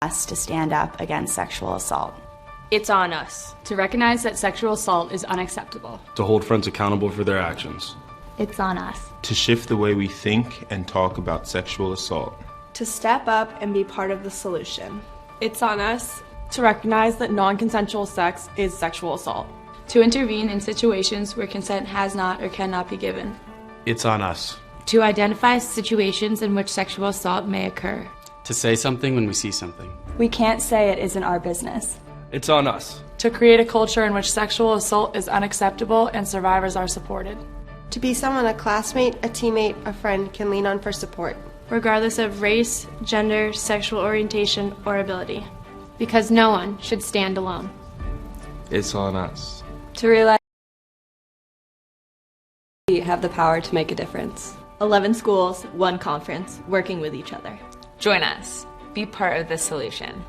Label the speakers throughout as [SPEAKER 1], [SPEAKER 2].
[SPEAKER 1] us to stand up against sexual assault.
[SPEAKER 2] It's on us
[SPEAKER 3] to recognize that sexual assault is unacceptable.
[SPEAKER 4] To hold friends accountable for their actions.
[SPEAKER 5] It's on us
[SPEAKER 6] to shift the way we think and talk about sexual assault.
[SPEAKER 7] To step up and be part of the solution.
[SPEAKER 8] It's on us to recognize that non-consensual sex is sexual assault.
[SPEAKER 3] To intervene in situations where consent has not or cannot be given.
[SPEAKER 4] It's on us.
[SPEAKER 9] To identify situations in which sexual assault may occur.
[SPEAKER 10] To say something when we see something.
[SPEAKER 1] We can't say it isn't our business.
[SPEAKER 4] It's on us.
[SPEAKER 3] To create a culture in which sexual assault is unacceptable and survivors are supported.
[SPEAKER 7] To be someone a classmate, a teammate, a friend can lean on for support.
[SPEAKER 2] Regardless of race, gender, sexual orientation, or ability.
[SPEAKER 9] Because no one should stand alone.
[SPEAKER 6] It's on us.
[SPEAKER 1] To realize we have the power to make a difference.
[SPEAKER 5] 11 schools, 1 conference, working with each other.
[SPEAKER 11] Join us. Be part of the solution.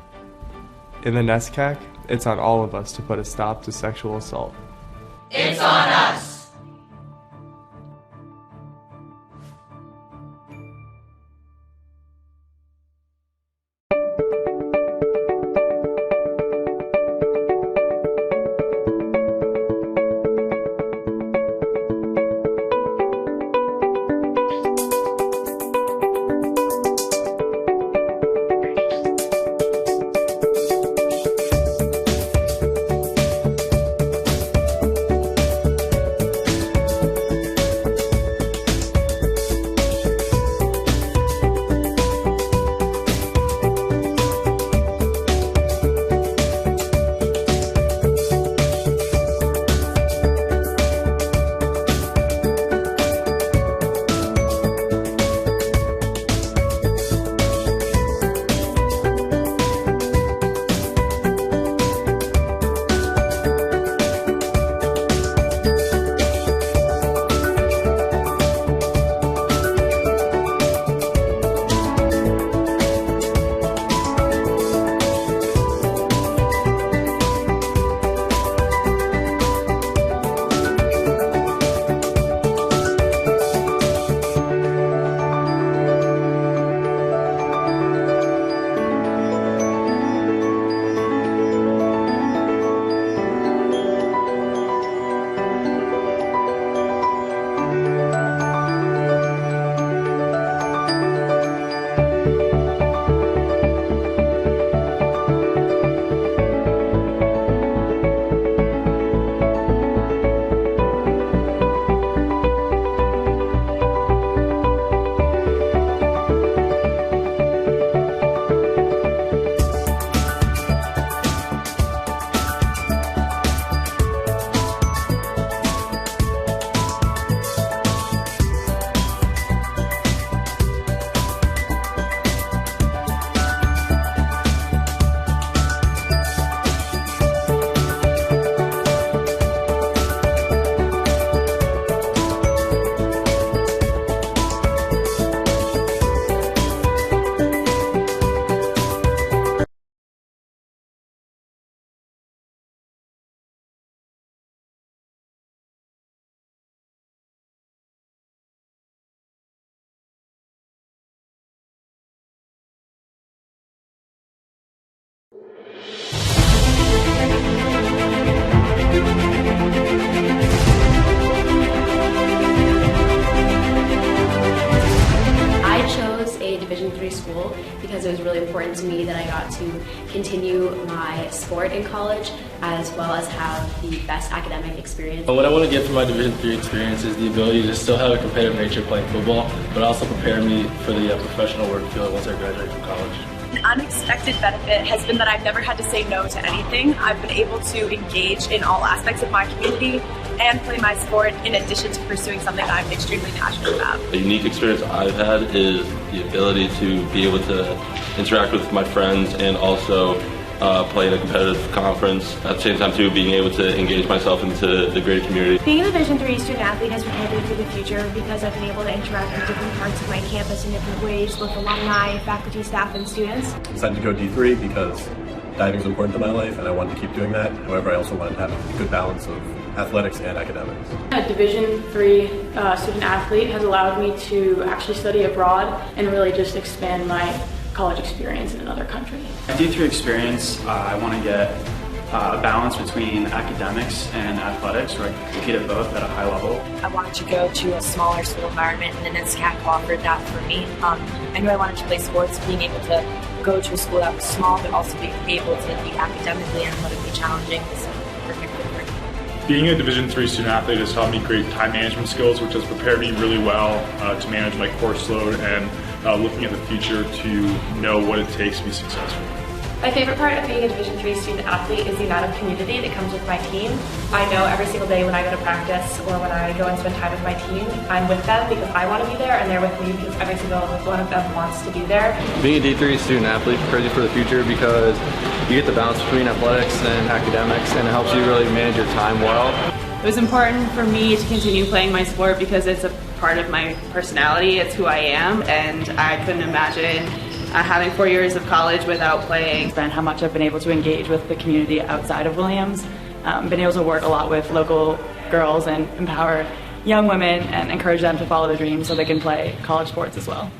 [SPEAKER 12] In the NESCAC, it's on all of us to put a stop to sexual assault.
[SPEAKER 13] It's on us.
[SPEAKER 14] because it was really important to me that I got to continue my sport in college as well as have the best academic experience.
[SPEAKER 4] What I want to get from my Division III experience is the ability to still have a competitive nature playing football, but also prepare me for the professional work field once I graduate from college.
[SPEAKER 15] An unexpected benefit has been that I've never had to say no to anything. I've been able to engage in all aspects of my community and play my sport in addition to pursuing something I'm extremely passionate about.
[SPEAKER 4] The unique experience I've had is the ability to be able to interact with my friends and also play in a competitive conference. At the same time too, being able to engage myself into the greater community.
[SPEAKER 2] Being a Division III student athlete has prepared me for the future because I've been able to interact with different parts of my campus in different ways, both alumni, faculty, staff, and students.
[SPEAKER 16] I decided to go D3 because diving is important to my life and I wanted to keep doing that. However, I also wanted to have a good balance of athletics and academics.
[SPEAKER 3] A Division III student athlete has allowed me to actually study abroad and really just expand my
[SPEAKER 15] college experience in another country.
[SPEAKER 17] My D3 experience, I want to get a balance between academics and athletics, where I can compete at both at a high level.
[SPEAKER 18] I wanted to go to a smaller school environment, and the NESCAC offered that for me. I knew I wanted to play sports, being able to go to a school that was small, but also being able to be academically and athletically challenging was perfect for me.
[SPEAKER 19] Being a Division III student athlete has helped me create time management skills, which has prepared me really well to manage my course load and looking at the future to know what it takes to be successful.
[SPEAKER 15] My favorite part of being a Division III student athlete is the amount of community that comes with my team. I know every single day when I go to practice or when I go and spend time with my team, I'm with them because I want to be there, and they're with me because every single one of them wants to be there.
[SPEAKER 20] Being a D3 student athlete prepares you for the future because you get the balance between athletics and academics, and it helps you really manage your time well.
[SPEAKER 8] It was important for me to continue playing my sport because it's a part of my personality. It's who I am, and I couldn't imagine having 4 years of college without playing. And how much I've been able to engage with the community outside of Williams. Been able to work a lot with local girls and empower young women and encourage them to follow their dreams so they can play college sports as well.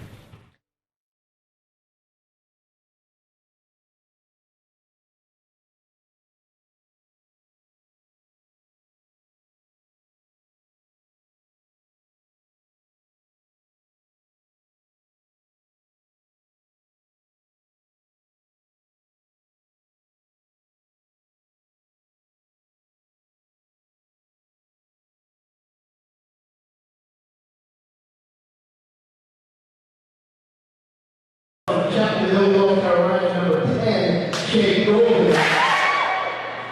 [SPEAKER 21] North Carolina, number 10, Jay Golden.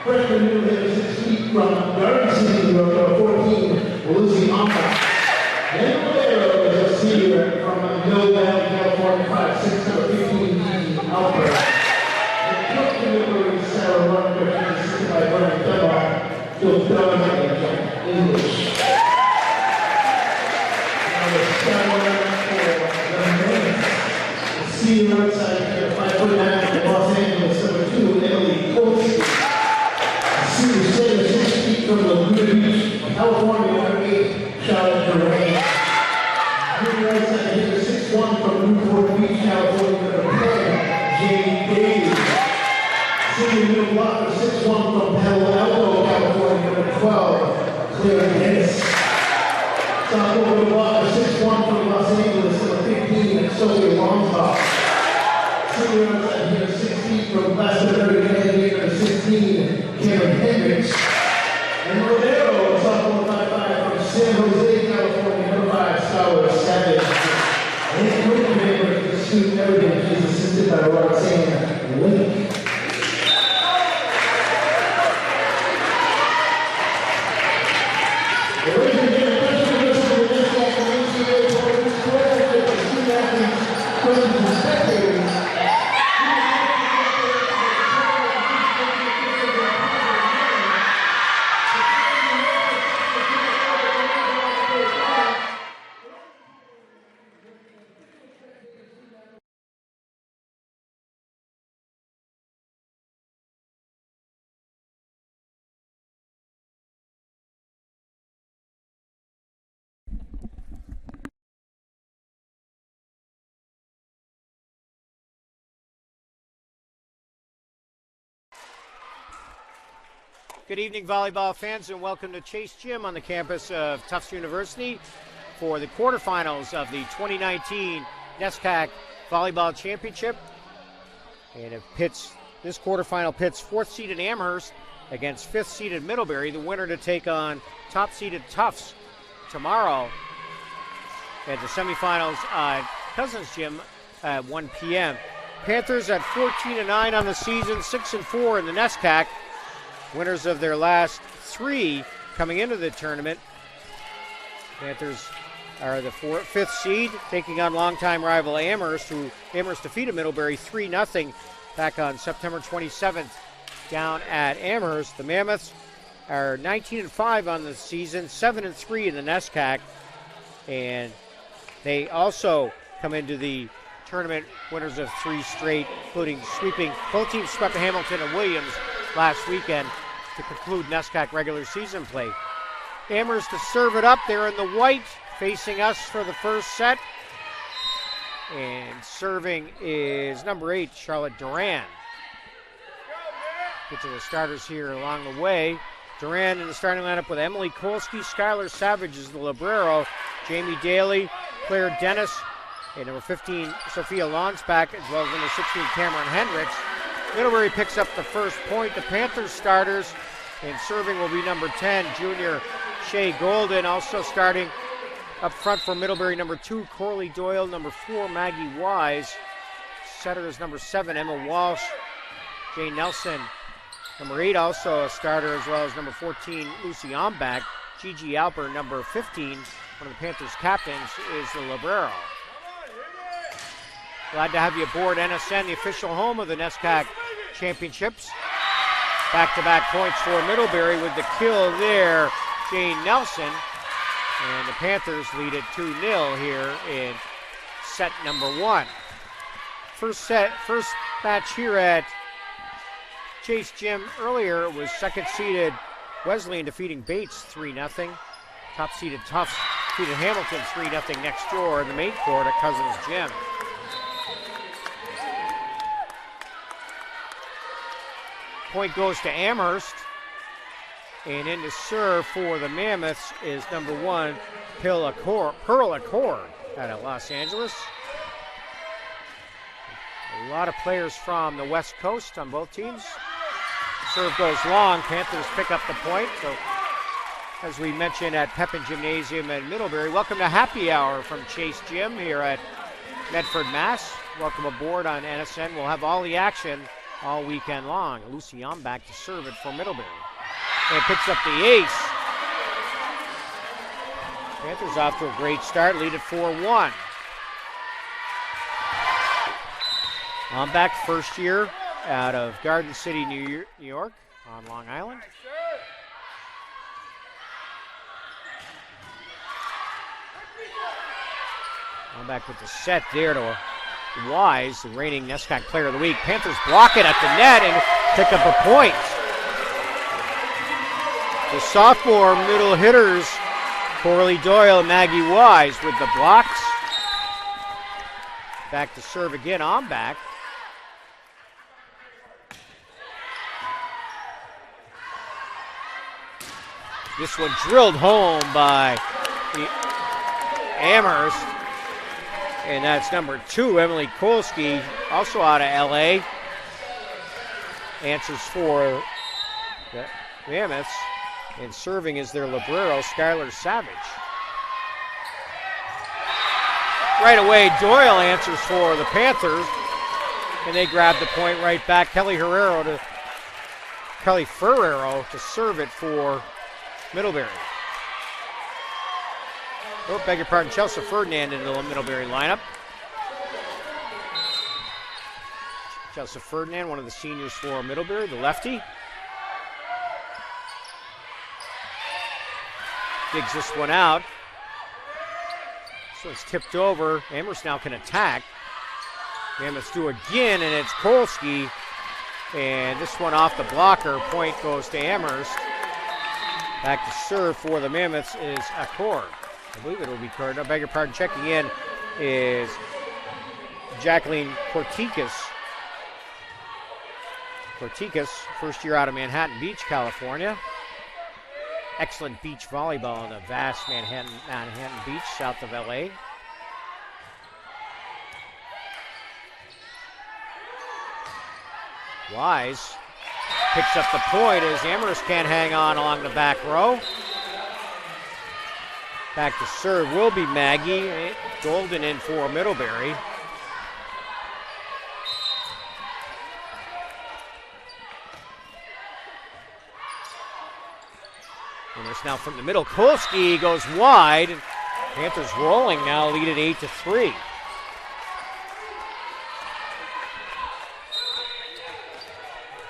[SPEAKER 21] Freshman new hitter 6 feet from Garden City, number 14, Lucy Amherst. And Valero is a senior from Middlebury, California, 5'6", number 15, Alfred. And coach Middlebury, Sarah Rutgers, assisted by Bernie Dunbar, Phil Dunn, and Jack English. Senior outside here, 5'9", from Los Angeles, number 2, Emily Colsey. Senior center, 6 feet from Laguna Beach, California, number 8, Charlotte Duran. Junior outside here, 6'1", from Newport Beach, California, number 10, Jane Davies. Senior middle blocker, 6'1", from Palo Alto, California, number 12, Claire Dennis. Sophomore middle blocker, 6'1", from Los Angeles, number 15, Sophia Longtop. Senior outside here, 6 feet from Glastonbury, Connecticut, number 16, Cameron Hendricks. And Rodero, sophomore 5'5", from San Jose, California, number 5, Skylar Savage. And current member of the student everything, she's assisted by Roxanne Link. Ladies and gentlemen, questions for the NESCAC and NCAA Board Sports with the student athletes, coaches, and spectators.
[SPEAKER 22] Good evening, volleyball fans, and welcome to Chase Gym on the campus of Tufts University for the quarterfinals of the 2019 NESCAC Volleyball Championship. And this quarterfinal pits 4th-seeded Amherst against 5th-seeded Middlebury, the winner to take on top-seeded Tufts tomorrow at the semifinals on Cousins Gym at 1 p.m. Panthers at 14-9 on the season, 6-4 in the NESCAC. Winners of their last 3 coming into the tournament. Panthers are the 5th seed, taking on longtime rival Amherst, who Amherst defeated Middlebury 3-0 back on September 27th down at Amherst. The Mammoths are 19-5 on the season, 7-3 in the NESCAC, and they also come into the tournament winners of 3 straight, including sweeping. Both teams swept Hamilton and Williams last weekend to conclude NESCAC regular season play. Amherst to serve it up. They're in the white, facing us for the first set. And serving is number 8, Charlotte Duran. Get to the starters here along the way. Duran in the starting lineup with Emily Kolsky, Skylar Savage is the librero, Jamie Daly, Claire Dennis, and number 15, Sophia Lonsback, as well as number 16, Cameron Hendricks. Middlebury picks up the first point. The Panthers starters, and serving will be number 10, junior Shay Golden. Also starting up front for Middlebury, number 2, Corley Doyle, number 4, Maggie Wise. Setter is number 7, Emma Walsh, Jane Nelson. Number 8 also a starter, as well as number 14, Lucy Ombach. Gigi Alper, number 15, one of the Panthers' captains, is the librero. Glad to have you aboard NSN, the official home of the NESCAC Championships. Back-to-back points for Middlebury with the kill there, Jane Nelson. And the Panthers lead it 2-0 here in set number 1. First match here at Chase Gym earlier was second-seeded Wesleyan defeating Bates 3-0. Top-seeded Tufts defeated Hamilton 3-0 next door in the main court at Cousins Gym. Point goes to Amherst. And in to serve for the Mammoths is number 1, Pearl Accord out of Los Angeles. A lot of players from the West Coast on both teams. Serve goes long. Panthers pick up the point. So, as we mentioned at Pepin Gymnasium in Middlebury, welcome to Happy Hour from Chase Gym here at Medford, Mass. Welcome aboard on NSN. We'll have all the action all weekend long. Lucy Ombach to serve it for Middlebury. And picks up the ace. Panthers off to a great start, lead at 4-1. Ombach, first year out of Garden City, New York, on Long Island. Ombach with the set there to Wise, the reigning NESCAC Player of the Week. Panthers block it at the net and pick up a point. The sophomore middle hitters, Corley Doyle and Maggie Wise with the blocks. Back to serve again, Ombach. This one drilled home by Amherst. And that's number 2, Emily Kolsky, also out of LA. Answers for the Mammoths. And serving is their librero, Skylar Savage. Right away, Doyle answers for the Panthers. And they grab the point right back. Kelly Ferrero to serve it for Middlebury. Oh, beg your pardon, Chelsea Ferdinand into the Middlebury lineup. Chelsea Ferdinand, one of the seniors for Middlebury, the lefty. Digs this one out. So it's tipped over. Amherst now can attack. Mammoths do again, and it's Kolsky. And this one off the blocker. Point goes to Amherst. Back to serve for the Mammoths is Accord. I believe it will be Accord. I beg your pardon. Checking in is Jacqueline Cortikas. Cortikas, first year out of Manhattan Beach, California. Excellent beach volleyball in the vast Manhattan Beach, south of LA. Wise picks up the point as Amherst can't hang on along the back row. Back to serve will be Maggie. Golden in for Middlebury. And it's now from the middle. Kolsky goes wide. Panthers rolling now, lead at 8-3.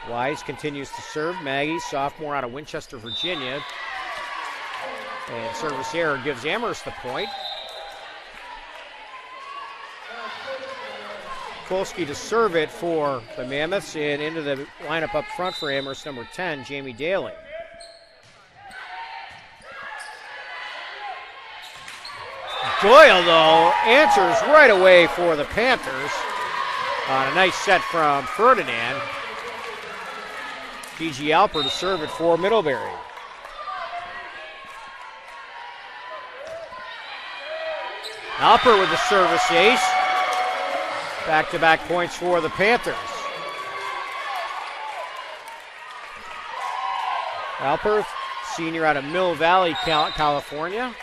[SPEAKER 22] Wise continues to serve. Maggie, sophomore out of Winchester, Virginia. And service error gives Amherst the point. Kolsky to serve it for the Mammoths, and into the lineup up front for Amherst, number 10, Jamie Daly. Doyle, though, answers right away for the Panthers on a nice set from Ferdinand. Gigi Alper to serve it for Middlebury. Alper with the service ace. Back-to-back points for the Panthers. Alper, senior out of Mill Valley, California.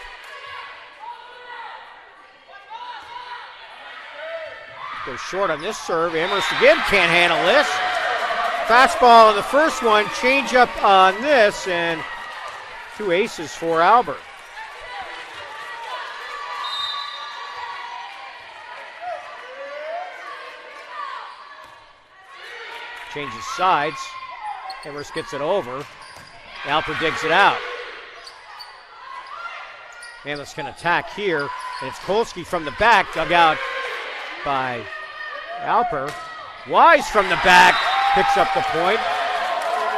[SPEAKER 22] Goes short on this serve. Amherst again can't handle this. Fastball on the first one, change up on this, and 2 aces for Albert. Changes sides. Amherst gets it over. Alper digs it out. Amherst can attack here, and it's Kolsky from the back, dug out by Alper. Wise from the back picks up the point.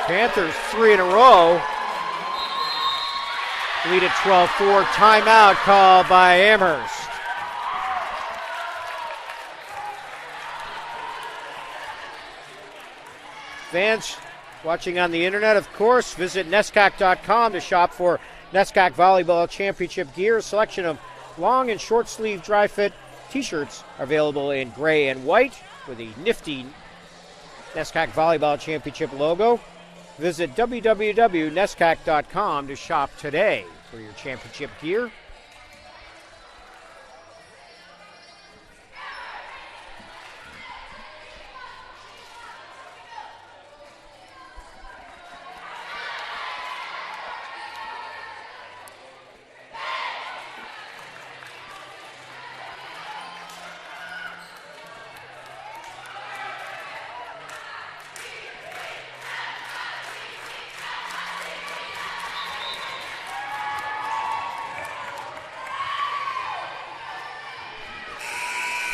[SPEAKER 22] Panthers 3 in a row. Lead at 12-4. Timeout called by Amherst. Fans watching on the internet, of course, visit NESCAC.com to shop for NESCAC Volleyball Championship gear. A selection of long and short sleeve dry fit t-shirts are available in gray and white with a nifty NESCAC Volleyball Championship logo. Visit www.nescac.com to shop today for your championship gear.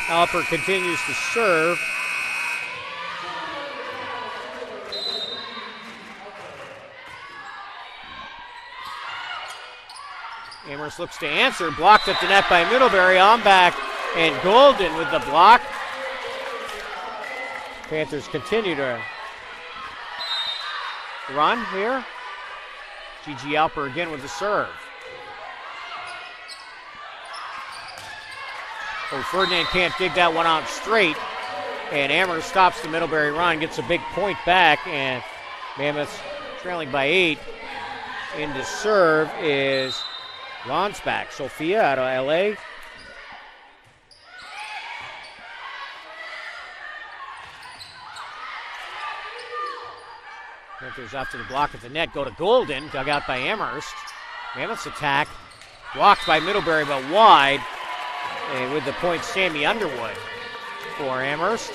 [SPEAKER 22] Alper continues to serve. Amherst looks to answer, blocked at the net by Middlebury. On back, and Golden with the block. Panthers continue to run here. Gigi Alper again with the serve. Oh, Ferdinand can't dig that one out straight. And Amherst stops the Middlebury run, gets a big point back, and Mammoth trailing by 8. In to serve is Lonsback. Sophia out of LA. Panthers after the block at the net go to Golden, dug out by Amherst. Mammoth's attack blocked by Middlebury but wide. And with the point, Sammy Underwood for Amherst.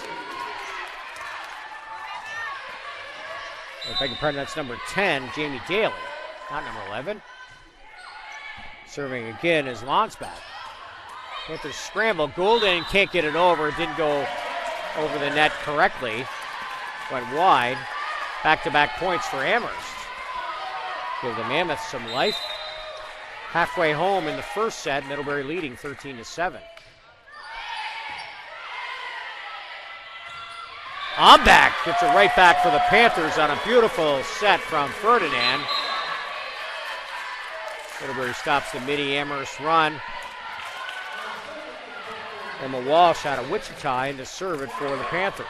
[SPEAKER 22] I beg your pardon, that's number 10, Jamie Daly, not number 11. Serving again is Lonsback. Panthers scramble. Golden can't get it over. It didn't go over the net correctly. Went wide. Back-to-back points for Amherst. Give the Mammoth some life. Halfway home in the first set, Middlebury leading 13-7. Back gets it right back for the Panthers on a beautiful set from Ferdinand. Middlebury stops the Amherst run. Emma Walsh out of Wichita in to serve it for the Panthers.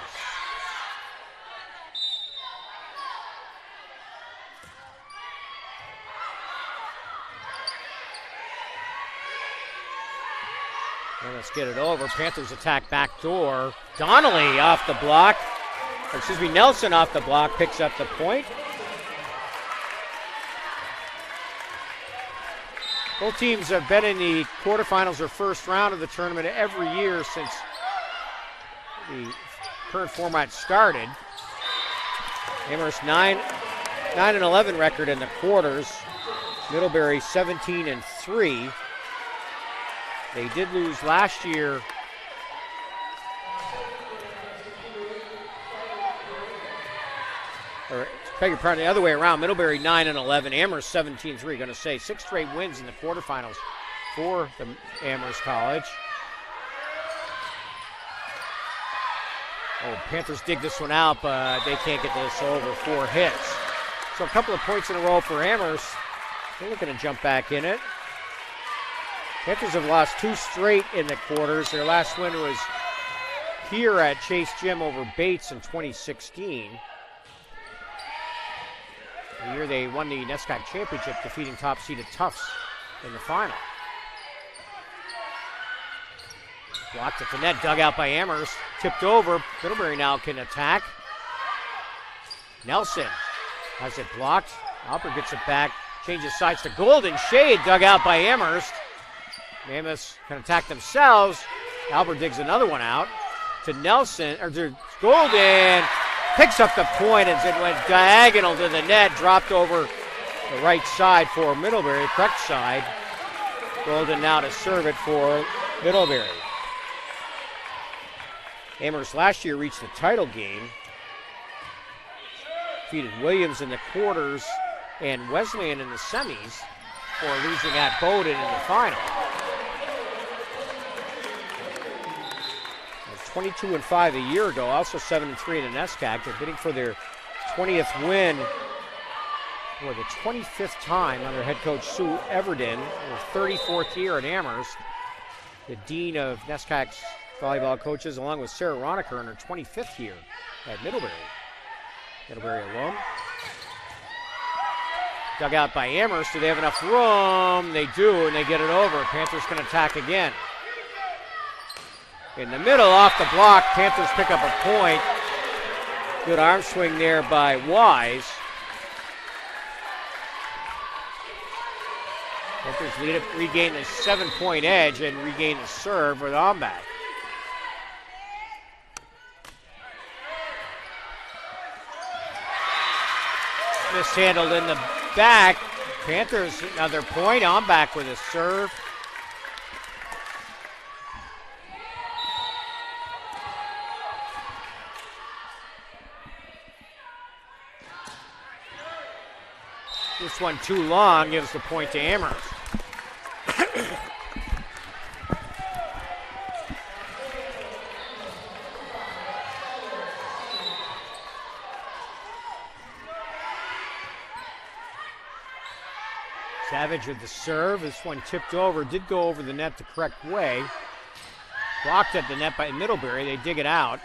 [SPEAKER 22] And let's get it over. Panthers attack back door. Donnelly off the block. Nelson off the block picks up the point. Both teams have been in the quarterfinals or first round of the tournament every year since the current format started. Amherst 9-11 record in the quarters. Middlebury 17-3. They did lose last year. Or, beg your pardon, the other way around. Middlebury 9-11, Amherst 17-3. Going to say 6 straight wins in the quarterfinals for the Amherst College. Oh, Panthers dig this one out, but they can't get this over. 4 hits. So a couple of points in a row for Amherst. They're looking to jump back in it. Panthers have lost 2 straight in the quarters. Their last win was here at Chase Gym over Bates in 2016. The year they won the NESCAC championship, defeating top-seeded Tufts in the final. Blocked at the net, dug out by Amherst, tipped over. Middlebury now can attack. Nelson has it blocked. Albert gets it back, changes sides to Golden. Shade dug out by Amherst. Mammoths can attack themselves. Albert digs another one out to Nelson, or to Golden. Picks up the point as it went diagonal to the net, dropped over the right side for Middlebury, correct side. Golden now to serve it for Middlebury. Amherst last year reached the title game. Defeated Williams in the quarters and Wesleyan in the semis for losing at Bowdoin in the final. 22-5 a year ago, also 7-3 in the NESCAC. They're bidding for their 20th win for the 25th time under head coach Sue Everden, her 34th year at Amherst. The dean of NESCAC's volleyball coaches, along with Sarah Roniker in her 25th year at Middlebury. Middlebury alum. Dug out by Amherst. Do they have enough room? They do, and they get it over. Panthers can attack again. In the middle, off the block, Panthers pick up a point. Good arm swing there by Wise. Panthers lead it, regain the 7-point edge and regain the serve with Ombach. Mishandled in the back. Panthers another point. Ombach with a serve. This one too long, gives the point to Amherst. Savage with the serve. This one tipped over, did go over the net the correct way. Blocked at the net by Middlebury. They dig it out.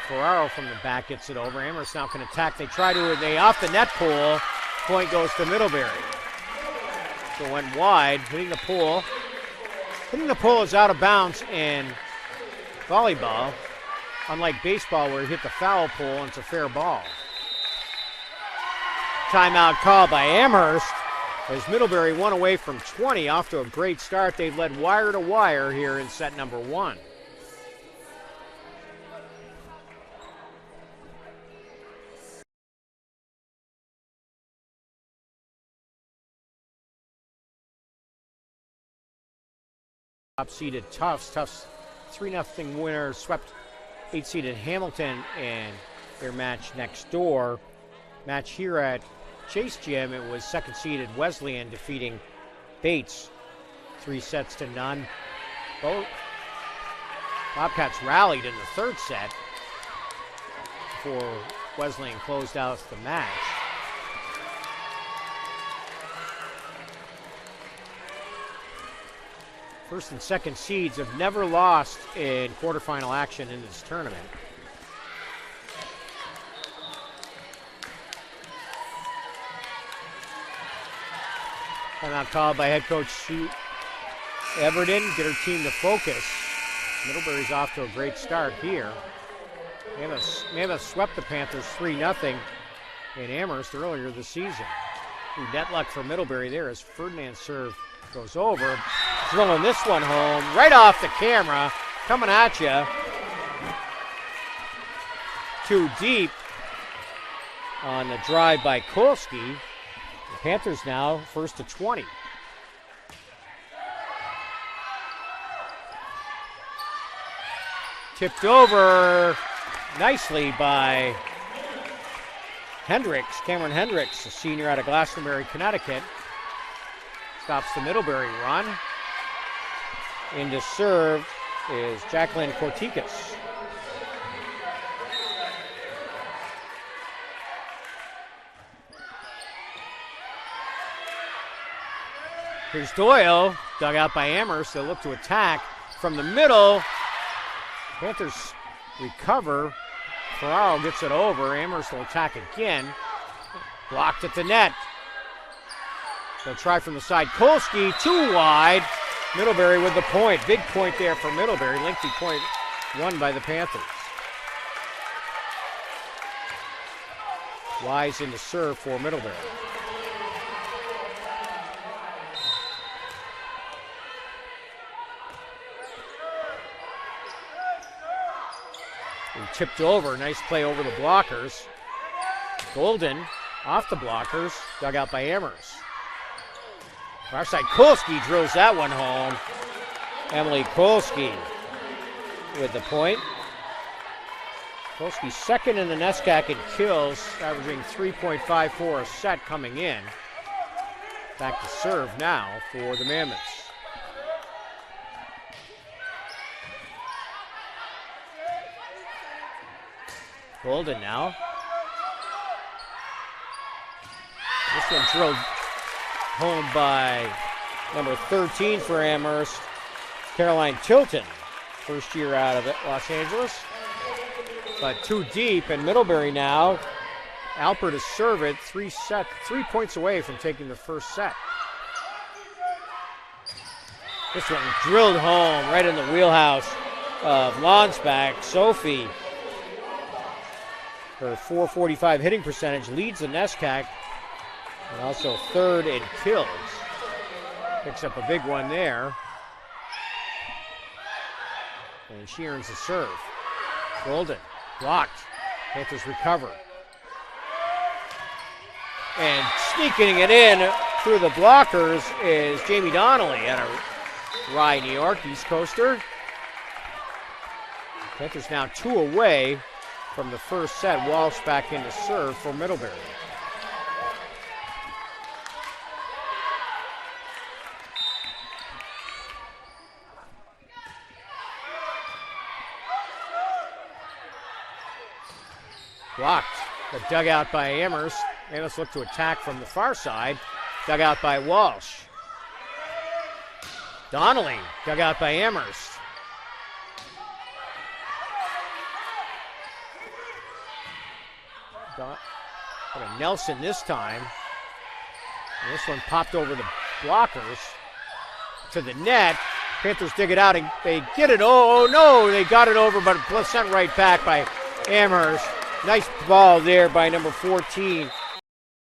[SPEAKER 22] Ferraro from the back gets it over. Amherst now can attack. They try to, they off the net pull. Point goes to Middlebury. So it went wide, hitting the pull. Hitting the pull is out of bounds in volleyball, unlike baseball where you hit the foul pole and it's a fair ball. Timeout called by Amherst as Middlebury one away from 20, off to a great start. They've led wire to wire here in set number 1. Top-seeded Tufts. Tufts 3-0 winner, swept 8-seeded Hamilton in their match next door. Match here at Chase Gym, it was 2nd-seeded Wesleyan defeating Bates 3-0. Both Bobcats rallied in the 3rd set before Wesleyan closed out the match. First and second seeds have never lost in quarterfinal action in this tournament. Timeout called by head coach Sue Everden. Get her team to focus. Middlebury's off to a great start here. Mammoth swept the Panthers 3-0 in Amherst earlier this season. Net luck for Middlebury there as Ferdinand's serve goes over. Drilling this one home, right off the camera, coming at you. Too deep on the drive by Kolsky. The Panthers now first to 20. Tipped over nicely by Hendricks, Cameron Hendricks, a senior out of Glastonbury, Connecticut. stops the Middlebury run. Into serve is Jacqueline Kortikas. Here's Doyle, dug out by Amherst. They'll look to attack from the middle. Panthers recover. Ferraro gets it over. Amherst will attack again. Blocked at the net. They'll try from the side. Kolsky, too wide. Middlebury with the point. Big point there for Middlebury. Lengthy point won by the Panthers. Wise in the serve for Middlebury. And tipped over. Nice play over the blockers. Golden off the blockers. Dug out by Amherst. Far side, Kolsky drills that one home. Emily Kolsky with the point. Kolsky second in the NESCAC in kills, averaging 3.54 a set coming in. Back to serve now for the Mammoths. Golden now. This one drilled home by number 13 for Amherst, Caroline Tilton. First year out of Los Angeles. But too deep, and Middlebury now. Alpert to serve it, 3 points away from taking the first set. This one drilled home right in the wheelhouse of Lonsbach. Sophie, her .445 hitting percentage, leads the NESCAC, and also third in kills. Picks up a big one there. And she earns the serve. Golden, blocked. Panthers recover. And sneaking it in through the blockers is Jamie Donnelly out of Rye, New York, East Coaster. Panthers now 2 away from the first set. Walsh back into serve for Middlebury. Blocked, but dug out by Amherst. Amherst look to attack from the far side. Dug out by Walsh. Donnelly, dug out by Amherst. Nelson this time. And this one popped over the blockers to the net. Panthers dig it out and they get it. Oh no, they got it over, but sent right back by Amherst. Nice ball there by number 14,